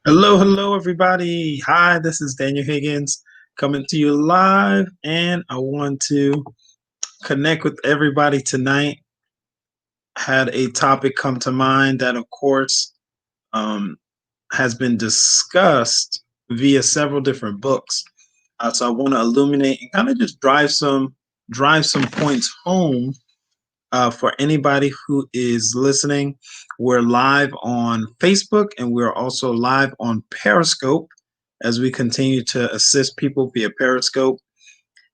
Hello, hello, everybody. Hi, this is Daniel Higgins coming to you live, and I want to connect with everybody tonight. Had a topic come to mind that, of course, um, has been discussed via several different books. So I want to illuminate and kind of just drive some points home for anybody who is listening. We're live on Facebook and we're also live on Periscope as we continue to assist people via Periscope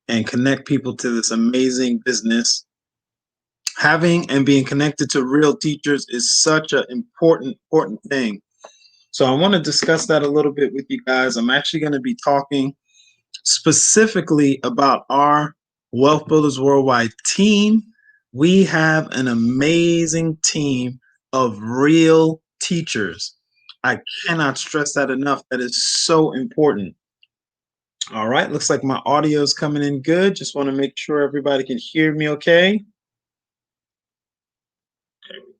and connect people to this amazing business. Having and being connected to real teachers is such an important thing. So I want to discuss that a little bit with you guys. I'm actually going to be talking specifically about our Wealth Builders Worldwide team. We have an amazing team of real teachers. I cannot stress that enough. That is so important. All right, looks like my audio is coming in good. Just want to make sure everybody can hear me okay.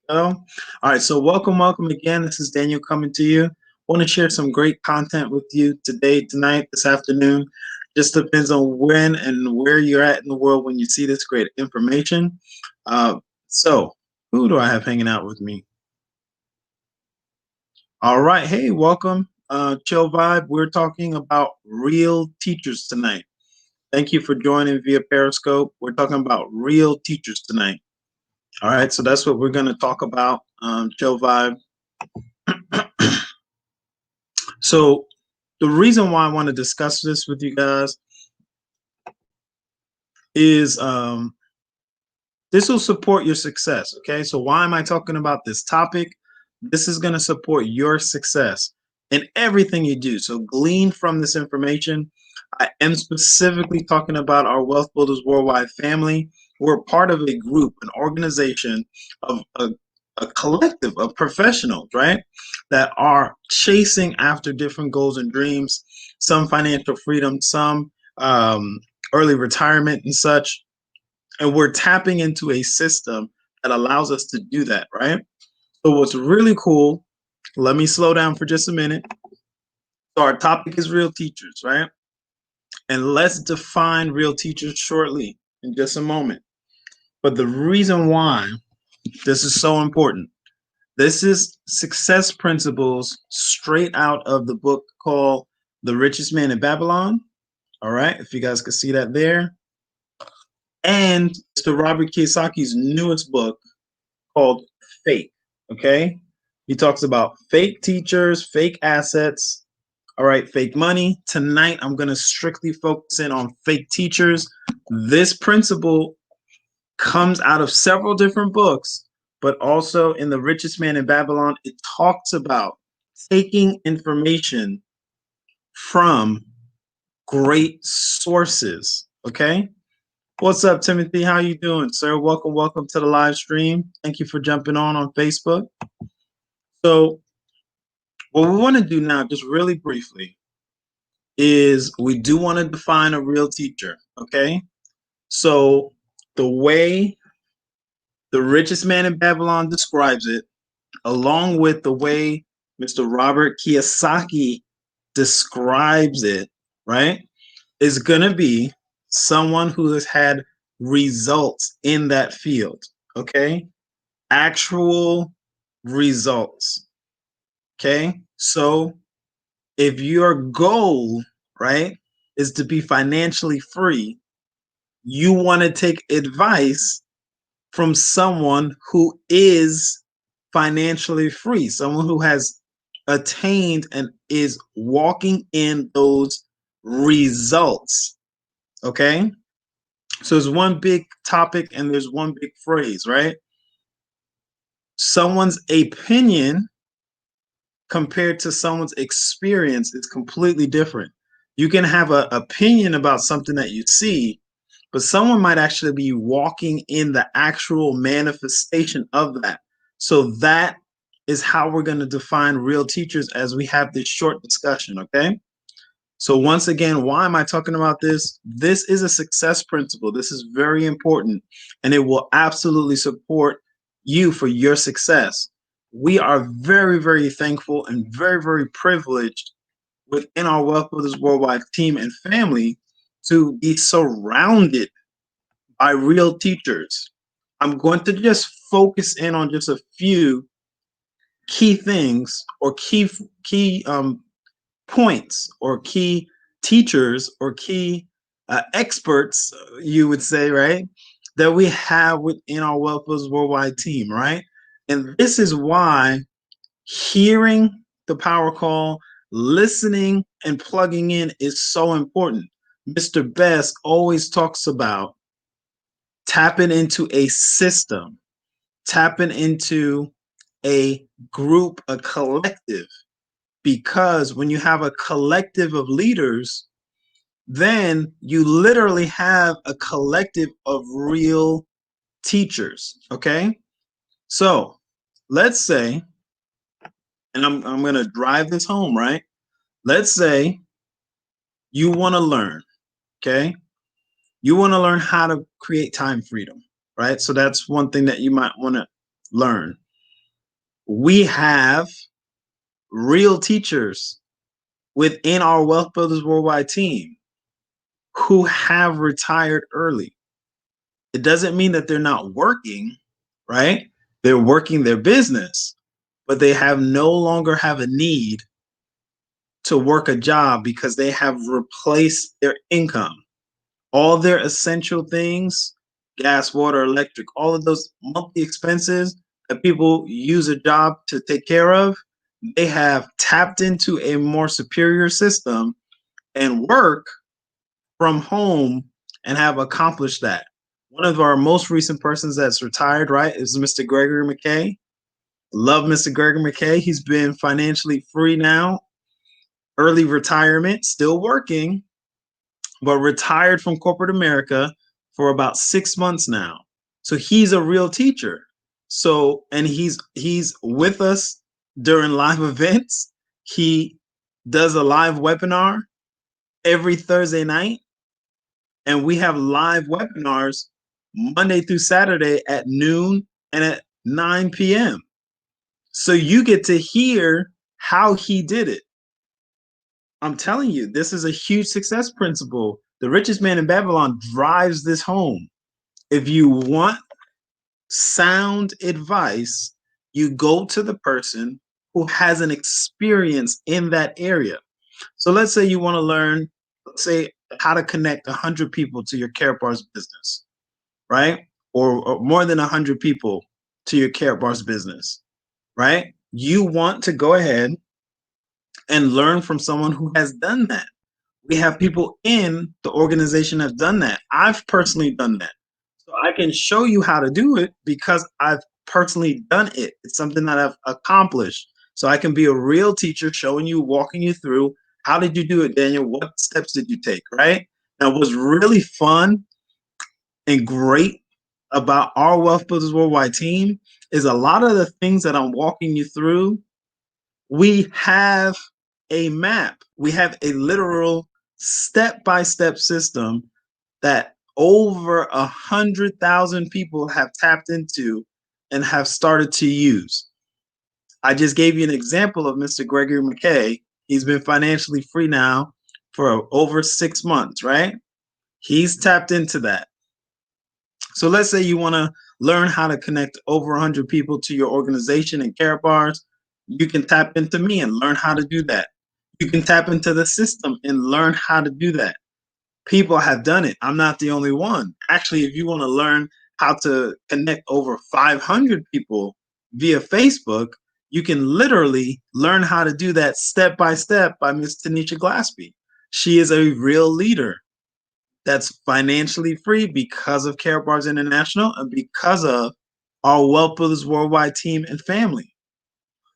All right, so welcome again. This is Daniel coming to you. Want to share some great content with you today, tonight, this afternoon. Just depends on when and where you're at in the world when you see this great information. So, who do I have hanging out with me? All right, hey, welcome. Chill Vibe. We're talking about real teachers tonight. Thank you for joining via Periscope. We're talking about real teachers tonight. All right, so that's what we're going to talk about. Chill Vibe. So the reason why I want to discuss this with you guys is this will support your success. Okay, so why am I talking about this topic? This is going to support your success in everything you do. So glean from this information. I am specifically talking about our Wealth Builders Worldwide family. We're part of a group, an organization of a collective of professionals, right, that are chasing after different goals and dreams, some financial freedom, some early retirement and such. And we're tapping into a system that allows us to do that, right? So what's really cool, let me slow down for just a minute. So our topic is real teachers, right? And let's define real teachers shortly in just a moment. But the reason why this is so important, this is success principles straight out of the book called The Richest Man in Babylon. All right, if you guys can see that there. And it's the Robert Kiyosaki's newest book called Fake. Okay. He talks about fake teachers, fake assets, all right, fake money. Tonight, I'm going to strictly focus in on fake teachers. This principle comes out of several different books, but also in The Richest Man in Babylon, it talks about taking information from great sources. Okay. What's up, Timothy? How you doing, sir? Welcome to the live stream. Thank you for jumping on Facebook. So, what we want to do now, just really briefly, is we do want to define a real teacher. Okay. So, the way the richest man in Babylon describes it, along with the way Mr. Robert Kiyosaki describes it, right, is going to be someone who has had results in that field. Okay. Actual results. Okay. So if your goal, right, is to be financially free, you want to take advice from someone who is financially free, someone who has attained and is walking in those results. Okay. So there's one big topic and there's one big phrase, right? Someone's opinion compared to someone's experience is completely different. You can have an opinion about something that you see, but someone might actually be walking in the actual manifestation of that. So that is how we're going to define real teachers as we have this short discussion, okay? So once again, why am I talking about this? This is a success principle. This is very important, and it will absolutely support you for your success. we are very, very thankful and very, very privileged within our Wealth Builders Worldwide team and family to be surrounded by real teachers. I'm going to just focus in on just a few key things or key points or key teachers or key experts, you would say, right, that we have within our Wealth Builders Worldwide team, right? And this is why hearing the power call, listening and plugging in is so important. Mr. Best always talks about tapping into a system, tapping into a group, a collective, because when you have a collective of leaders, then you literally have a collective of real teachers. Okay. So let's say, and I'm going to drive this home, right? Let's say you want to learn, okay? You want to learn how to create time freedom, right? So that's one thing that you might want to learn. We have real teachers within our Wealth Builders Worldwide team who have retired early. It doesn't mean that they're not working, right? They're working their business, but they have no longer have a need to work a job because they have replaced their income. All their essential things, gas, water, electric, all of those monthly expenses that people use a job to take care of, they have tapped into a more superior system and work from home and have accomplished that. One of our most recent persons that's retired, right, is Mr. Gregory McKay. Love Mr. Gregory McKay. He's been financially free now, early retirement, still working, but retired from corporate America for about 6 months now. So he's a real teacher. So, and he's with us during live events. He does a live webinar every Thursday night, and we have live webinars Monday through Saturday at noon and at 9 p.m. So you get to hear how he did it. I'm telling you, this is a huge success principle. The richest man in Babylon drives this home. If you want sound advice, you go to the person who has an experience in that area. So let's say you want to learn, let's say, how to connect 100 people to your Care Bars business, right? Or more than 100 people to your Care Bars business, right? You want to go ahead and learn from someone who has done that. We have people in the organization that have done that. I've personally done that. So I can show you how to do it because I've personally done it. It's something that I've accomplished. So I can be a real teacher showing you, walking you through how did you do it, Daniel? What steps did you take, right? Now, what's really fun and great about our Wealth Builders Worldwide team is a lot of the things that I'm walking you through, we have a map. We have a literal step-by-step system that over 100,000 people have tapped into and have started to use. I just gave you an example of Mr. Gregory McKay. He's been financially free now for over 6 months, right? He's tapped into that. So let's say you want to learn how to connect over 100 people to your organization and Care Bars. You can tap into me and learn how to do that. You can tap into the system and learn how to do that. People have done it. I'm not the only one. Actually, if you want to learn how to connect over 500 people via Facebook, you can literally learn how to do that step by Miss Tanisha Glaspie. She is a real leader that's financially free because of Care Bars International and because of our Wealth Builders Worldwide team and family.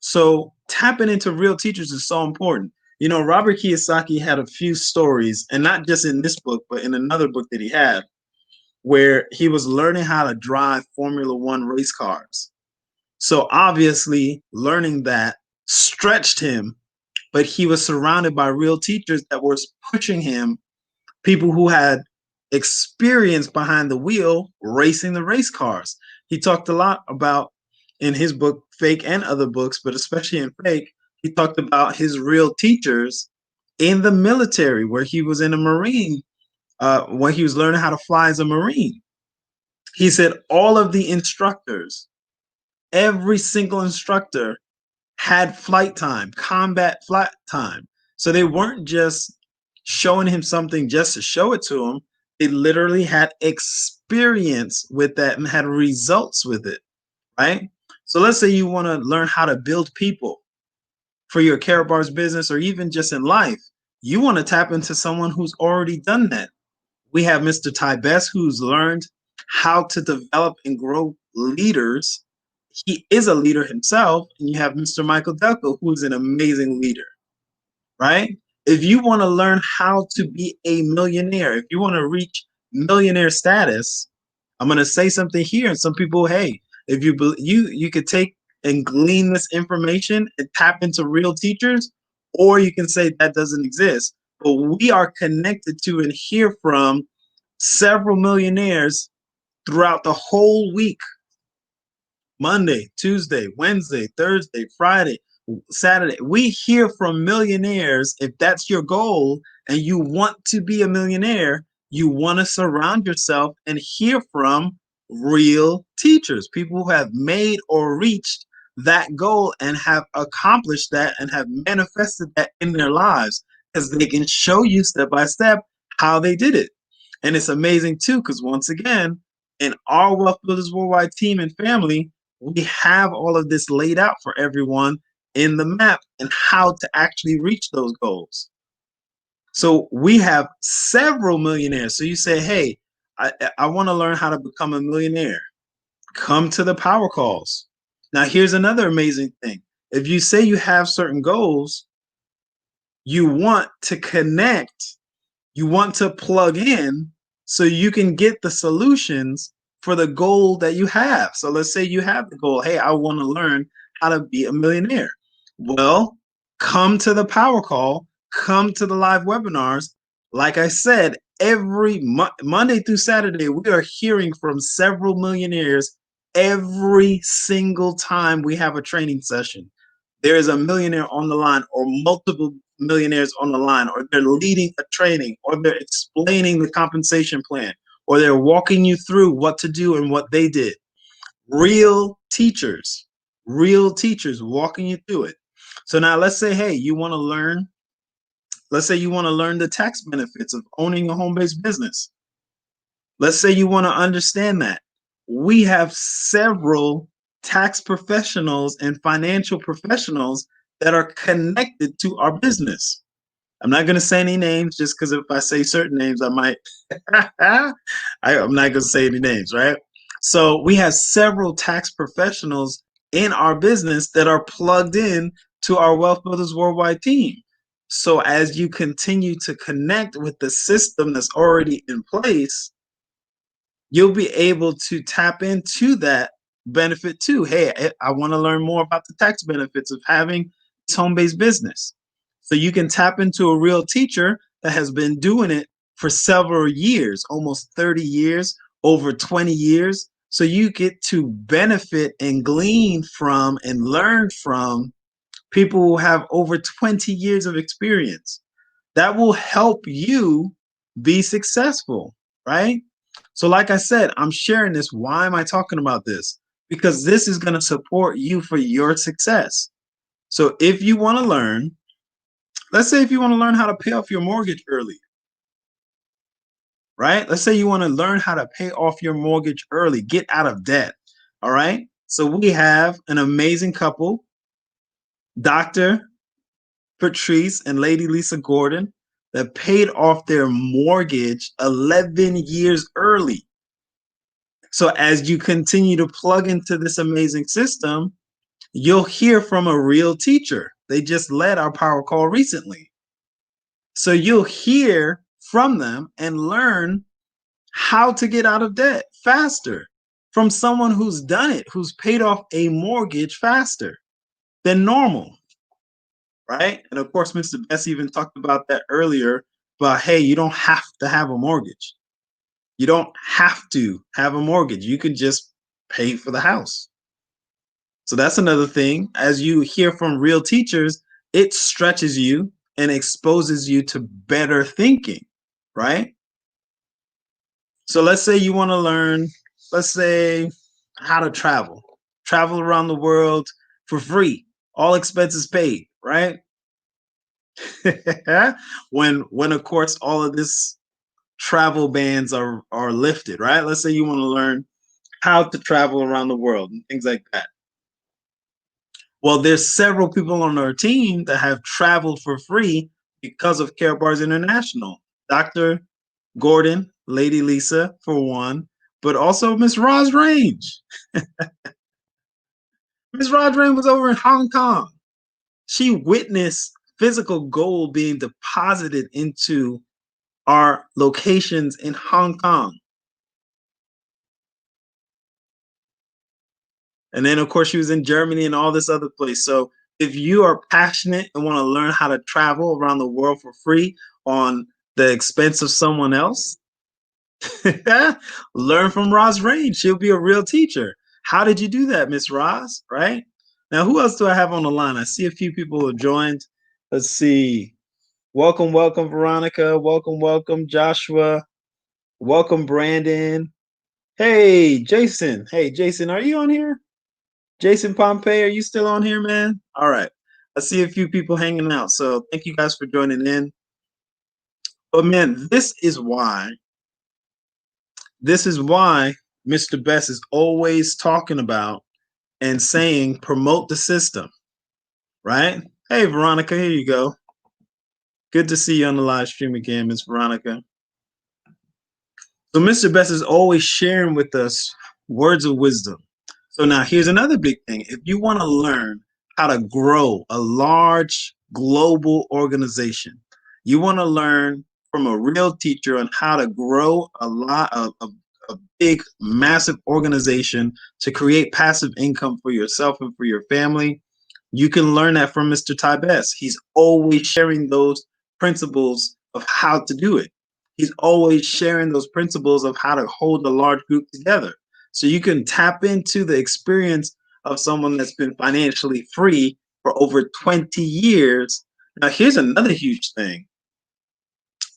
So tapping into real teachers is so important. You know, Robert Kiyosaki had a few stories, and not just in this book, but in another book that he had, where he was learning how to drive Formula One race cars. So obviously, learning that stretched him, but he was surrounded by real teachers that were pushing him, people who had experience behind the wheel racing the race cars. He talked a lot about in his book, Fake, and other books, but especially in Fake, he talked about his real teachers in the military, where he was in a Marine, when he was learning how to fly as a Marine. He said all of the instructors, every single instructor had flight time, combat flight time. So they weren't just showing him something just to show it to him. They literally had experience with that and had results with it, right? So let's say you want to learn how to build people for your care bars business or even just in life. You want to tap into someone who's already done that. We have Mr. Ty Best, who's learned how to develop and grow leaders. He is a leader himself. And you have Mr. Michael Delco, who is an amazing leader, right? If you want to learn how to be a millionaire, if you want to reach millionaire status, I'm going to say something here, and some people, hey, if you could take and glean this information and tap into real teachers, or you can say that doesn't exist. But we are connected to and hear from several millionaires throughout the whole week. Monday, Tuesday, Wednesday, Thursday, Friday, Saturday. We hear from millionaires. If that's your goal and you want to be a millionaire, you want to surround yourself and hear from real teachers, people who have made or reached that goal and have accomplished that and have manifested that in their lives, because they can show you step by step how they did it. And it's amazing too, because once again, in our Wealth Builders Worldwide team and family, we have all of this laid out for everyone in the map and how to actually reach those goals. So we have several millionaires. So you say, hey, I want to learn how to become a millionaire. Come to the power calls. Now, here's another amazing thing. If you say you have certain goals, you want to connect, you want to plug in so you can get the solutions for the goal that you have. So let's say you have the goal, hey, I want to learn how to be a millionaire. Well, come to the power call, come to the live webinars. Like I said, every Monday through Saturday, we are hearing from several millionaires every single time we have a training session. There is a millionaire on the line or multiple millionaires on the line, or they're leading a training, or they're explaining the compensation plan, or they're walking you through what to do and what they did. Real teachers walking you through it. So now let's say, hey, you want to learn, let's say you want to learn the tax benefits of owning a home-based business. Let's say you want to understand that. We have several tax professionals and financial professionals that are connected to our business. I'm not going to say any names, just because if I say certain names, I might, I'm not going to say any names, right? So we have several tax professionals in our business that are plugged in to our Wealth Builders Worldwide team. So as you continue to connect with the system that's already in place, you'll be able to tap into that benefit too. Hey, I want to learn more about the tax benefits of having this home-based business. So you can tap into a real teacher that has been doing it for several years, almost 30 years, over 20 years. So you get to benefit and glean from and learn from people who have over 20 years of experience. That will help you be successful, right? So, like I said, I'm sharing this. Why am I talking about this? Because this is going to support you for your success. So, if you want to learn, let's say if you want to learn how to pay off your mortgage early, right? Let's say you want to learn how to pay off your mortgage early, get out of debt. All right. So, we have an amazing couple, Dr. Patrice and Lady Lisa Gordon, that paid off their mortgage 11 years early. So as you continue to plug into this amazing system, you'll hear from a real teacher. They just led our power call recently. So you'll hear from them and learn how to get out of debt faster from someone who's done it, who's paid off a mortgage faster than normal, right? And of course, Mr. Bess even talked about that earlier, but hey, you don't have to have a mortgage. You don't have to have a mortgage. You can just pay for the house. So that's another thing. As you hear from real teachers, it stretches you and exposes you to better thinking, right? So let's say you want to learn, let's say, how to travel around the world for free, all expenses paid, right? when of course all of this travel bans are lifted, right? Let's say you want to learn how to travel around the world and things like that. Well, there's several people on our team that have traveled for free because of Care Bars International. Dr. Gordon, Lady Lisa, for one, but also Miss Roz Range. Miss Roz Range was over in Hong Kong. She witnessed physical gold being deposited into our locations in Hong Kong. And then, of course, she was in Germany and all this other place. So if you are passionate and want to learn how to travel around the world for free on the expense of someone else, learn from Roz Rain. She'll be a real teacher. How did you do that, Miss Roz? Right? Now, who else do I have on the line? I see a few people have joined. Let's see. Welcome, welcome, Veronica. Welcome, welcome, Joshua. Welcome, Brandon. Hey, Jason. Hey, Jason, are you on here? Jason Pompey, are you still on here, man? All right. I see a few people hanging out. So thank you guys for joining in. But man, this is why Mr. Best is always talking about and saying promote the system, right? Hey, Veronica, here you go. Good to see you on the live stream again, Miss Veronica. So Mr. Best is always sharing with us words of wisdom. So now here's another big thing. If you want to learn how to grow a large global organization, you want to learn from a real teacher on how to grow a big, massive organization to create passive income for yourself and for your family. You can learn that from Mr. Tybes. He's always sharing those principles of how to do it. He's always sharing those principles of how to hold a large group together. So you can tap into the experience of someone that's been financially free for over 20 years. Now, here's another huge thing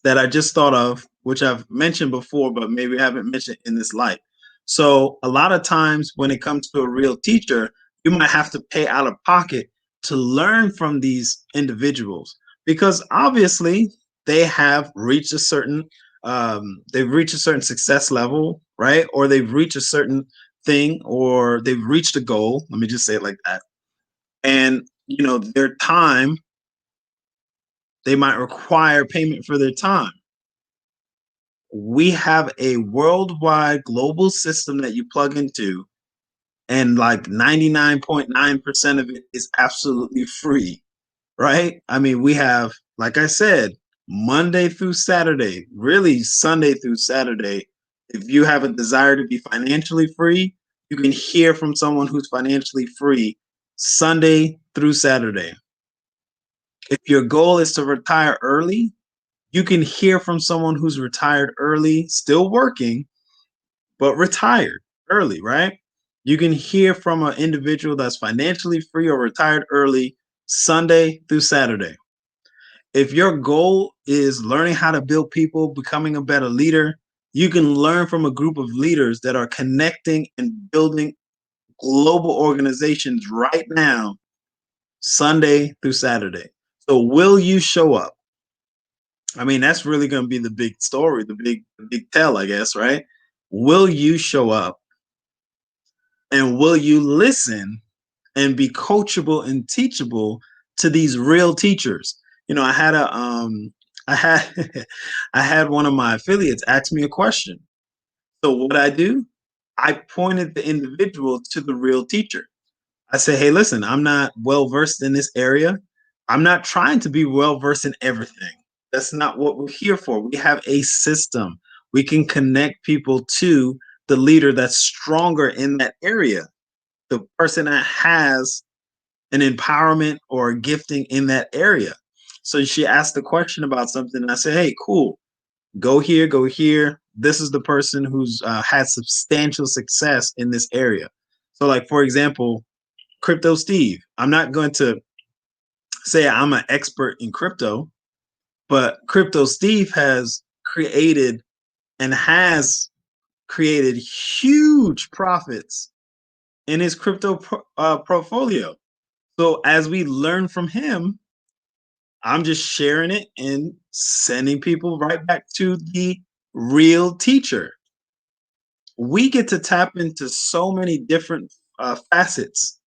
that I just thought of, which I've mentioned before, but maybe I haven't mentioned in this light. So, a lot of times when it comes to a real teacher, you might have to pay out of pocket to learn from these individuals because obviously they have reached a certain they've reached a certain success level, right? Or they've reached a certain thing, or they've reached a goal. Let me just say it like that. And their time, they might require payment for their time. We have a worldwide global system that you plug into, and like 99.9% of it is absolutely free, right? I mean, we have, like I said, Monday through Saturday, really Sunday through Saturday. If you have a desire to be financially free, you can hear from someone who's financially free Sunday through Saturday. If your goal is to retire early, you can hear from someone who's retired early, still working, but retired early, right? You can hear from an individual that's financially free or retired early Sunday through Saturday. If your goal is learning how to build people, becoming a better leader, you can learn from a group of leaders that are connecting and building global organizations right now, Sunday through Saturday. So, will you show up? I mean, that's really going to be the big story, the big tell, I guess, right? Will you show up and will you listen and be coachable and teachable to these real teachers? I had I had one of my affiliates ask me a question. So what I do, I pointed the individual to the real teacher. I say, hey, listen, I'm not well versed in this area. I'm not trying to be well versed in everything. That's not what we're here for. We have a system. We can connect people to the leader that's stronger in that area, the person that has an empowerment or a gifting in that area. So she asked the question about something, and I said, hey, cool, go here, go here. This is the person who's had substantial success in this area. So, like, for example, Crypto Steve. I'm not going to say I'm an expert in crypto, but Crypto Steve has created and has created huge profits in his portfolio. So as we learn from him, I'm just sharing it and sending people right back to the real teacher. We get to tap into so many different facets.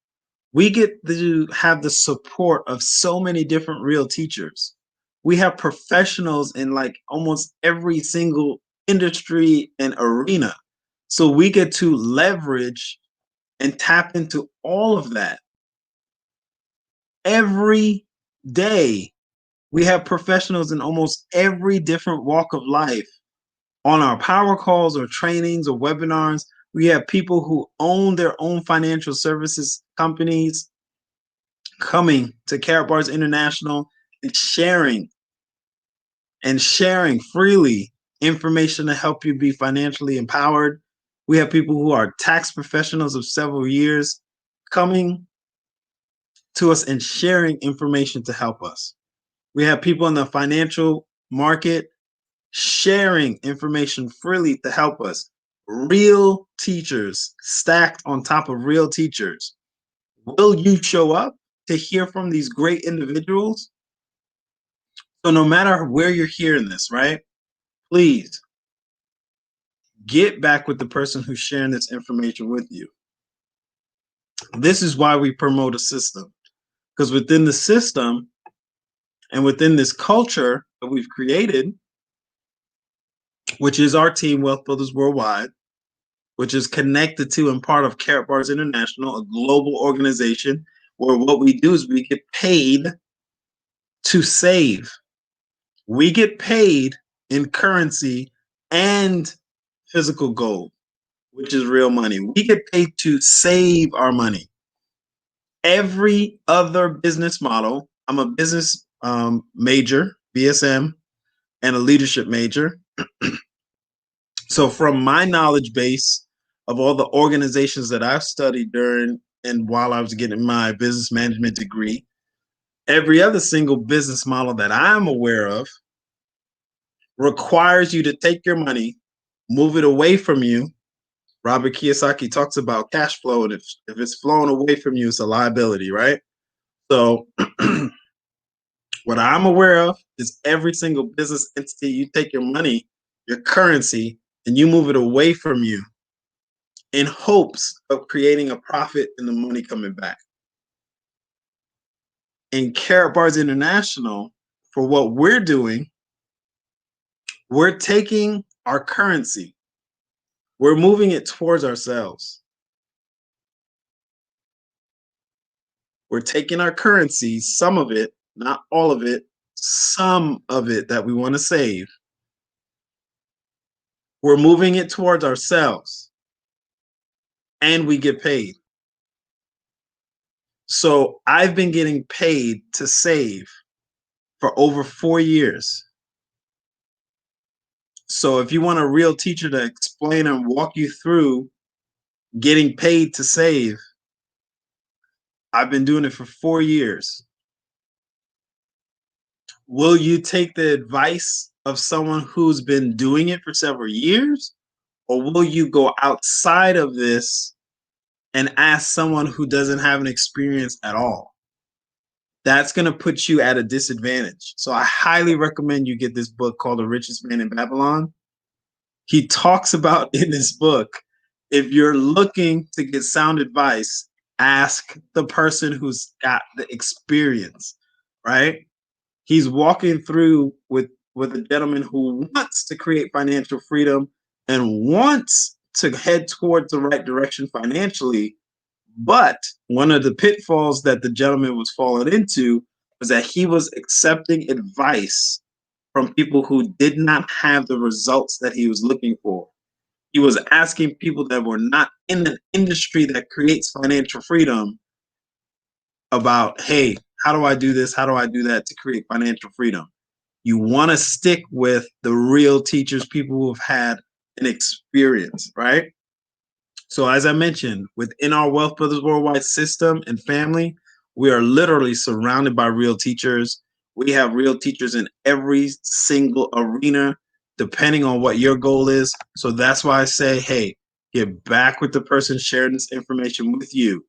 We get to have the support of so many different real teachers. We have professionals in like almost every single industry and arena. So we get to leverage and tap into all of that every day. We have professionals in almost every different walk of life on our power calls or trainings or webinars. We have people who own their own financial services companies coming to Carrot Bars International and sharing freely information to help you be financially empowered. We have people who are tax professionals of several years coming to us and sharing information to help us. We have people in the financial market sharing information freely to help us. Real teachers stacked on top of real teachers. Will you show up to hear from these great individuals? So no matter where you're hearing this, right? Please get back with the person who's sharing this information with you. This is why we promote a system, because within the system and within this culture that we've created, which is our team, Wealth Builders Worldwide, which is connected to and part of Carrot Bars International, a global organization where what we do is we get paid to save. We get paid in currency and physical gold, which is real money. We get paid to save our money. Every other business model, I'm a business major, BSM, and a leadership major. So from my knowledge base of all the organizations that I've studied during and while I was getting my business management degree, every other single business model that I'm aware of requires you to take your money, move it away from you. Robert Kiyosaki talks about cash flow, and if it's flowing away from you, it's a liability, right? So what I'm aware of is every single business entity, you take your money, your currency, and you move it away from you in hopes of creating a profit and the money coming back. In Carrot Bars International, for what we're doing, we're taking our currency, we're moving it towards ourselves. We're taking our currency, some of it, not all of it, some of it that we want to save. We're moving it towards ourselves and we get paid. So I've been getting paid to save for over 4 years. So if you want a real teacher to explain and walk you through getting paid to save, I've been doing it for 4 years. Will you take the advice of someone who's been doing it for several years? Or will you go outside of this and ask someone who doesn't have an experience at all? That's going to put you at a disadvantage. So I highly recommend you get this book called The Richest Man in Babylon. He talks about in this book, if you're looking to get sound advice, ask the person who's got the experience, right? He's walking through with a gentleman who wants to create financial freedom and wants to head towards the right direction financially. But one of the pitfalls that the gentleman was falling into was that he was accepting advice from people who did not have the results that he was looking for. He was asking people that were not in the industry that creates financial freedom about, hey, how do I do this? How do I do that to create financial freedom? You want to stick with the real teachers, people who have had an experience, right? So, as I mentioned, within our Wealth Brothers Worldwide system and family, we are literally surrounded by real teachers. We have real teachers in every single arena, depending on what your goal is. So, that's why I say, hey, get back with the person sharing this information with you.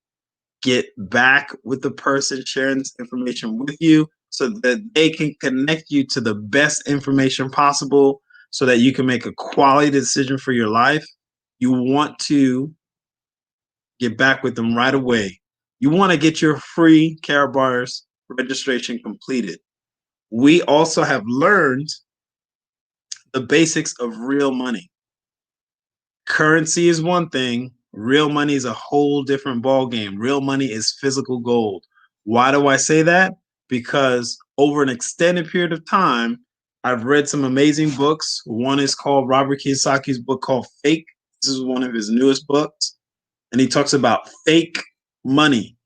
Get back with the person sharing this information with you so that they can connect you to the best information possible so that you can make a quality decision for your life. You want to get back with them right away. You want to get your free Care Bars registration completed. We also have learned the basics of real money. Currency is one thing, real money is a whole different ball game. Real money is physical gold. Why do I say that? Because over an extended period of time, I've read some amazing books. One is called Robert Kiyosaki's book called Fake. This is one of his newest books. And he talks about fake money.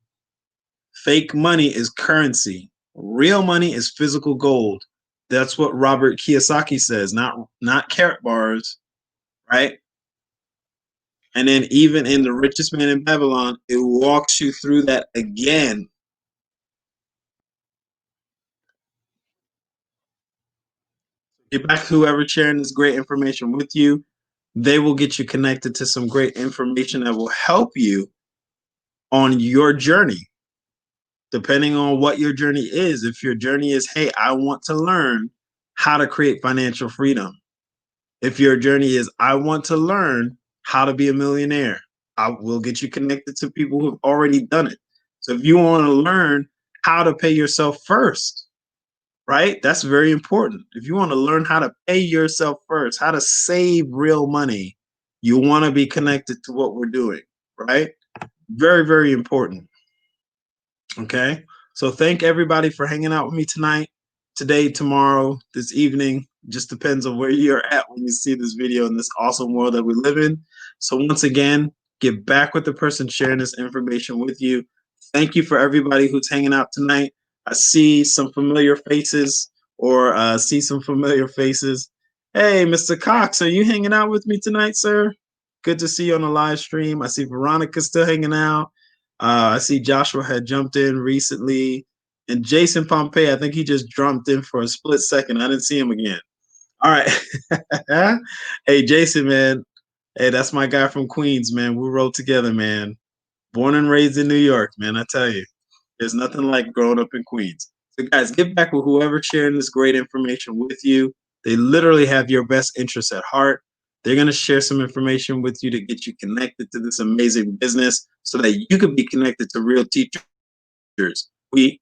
Fake money is currency. Real money is physical gold. That's what Robert Kiyosaki says, not carrot bars, right? And then even in The Richest Man in Babylon, it walks you through that again. Get back to whoever sharing this great information with you. They will get you connected to some great information that will help you on your journey, depending on what your journey is. If your journey is, hey, I want to learn how to create financial freedom. If your journey is, I want to learn how to be a millionaire, I will get you connected to people who've already done it. So if you want to learn how to pay yourself first, right? That's very important. If you want to learn how to pay yourself first, how to save real money, you want to be connected to what we're doing, right? Very, very important. Okay. So thank everybody for hanging out with me tonight, today, tomorrow, this evening. Just depends on where you're at when you see this video in this awesome world that we live in. So once again, get back with the person sharing this information with you. Thank you for everybody who's hanging out tonight. I see some familiar faces or see some familiar faces. Hey, Mr. Cox, are you hanging out with me tonight, sir? Good to see you on the live stream. I see Veronica still hanging out. I see Joshua had jumped in recently, and Jason Pompey. I think he just jumped in for a split second. I didn't see him again. All right. Hey, Jason, man. Hey, that's my guy from Queens, man. We rode together, man. Born and raised in New York, man. I tell you, there's nothing like growing up in Queens. So, guys, get back with whoever's sharing this great information with you. They literally have your best interests at heart. They're going to share some information with you to get you connected to this amazing business so that you can be connected to real teachers. We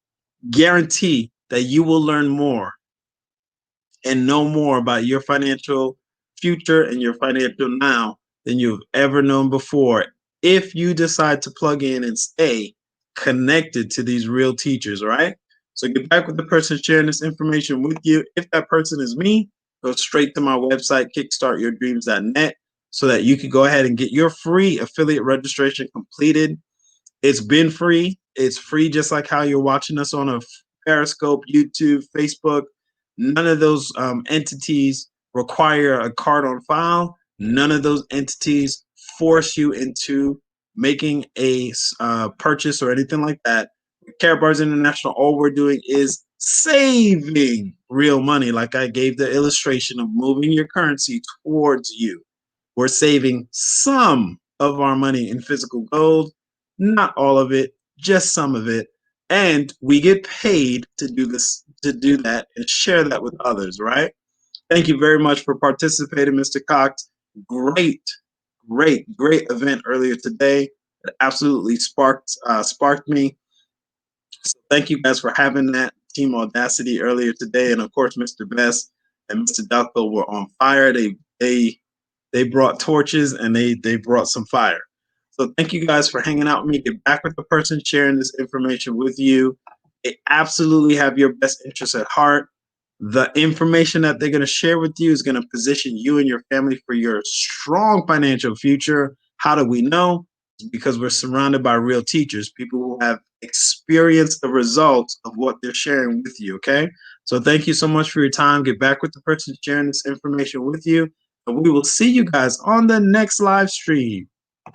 guarantee that you will learn more and know more about your financial future and your financial now than you've ever known before if you decide to plug in and stay connected to these real teachers, right? So get back with the person sharing this information with you. If that person is me, go straight to my website, kickstartyourdreams.net, so that you can go ahead and get your free affiliate registration completed. It's been free. It's free just like how you're watching us on a Periscope, YouTube, Facebook. None of those entities require a card on file. None of those entities force you into making a purchase or anything like that. Care Bars International, all we're doing is saving real money, like I gave the illustration of moving your currency towards you. We're saving some of our money in physical gold, not all of it, just some of it. And we get paid to do this, to do that and share that with others, right? Thank you very much for participating, Mr. Cox. Great, great event earlier today. It absolutely sparked me. So thank you guys for having that team audacity earlier today. And of course, Mr. Best and Mr. Duckbill were on fire. They brought torches and they brought some fire. So thank you guys for hanging out with me. Get back with the person sharing this information with you. They absolutely have your best interests at heart. The information that they're going to share with you is going to position you and your family for your strong financial future. How do we know? Because we're surrounded by real teachers, people who have experienced the results of what they're sharing with you. Okay. So thank you so much for your time. Get back with the person sharing this information with you. And we will see you guys on the next live stream.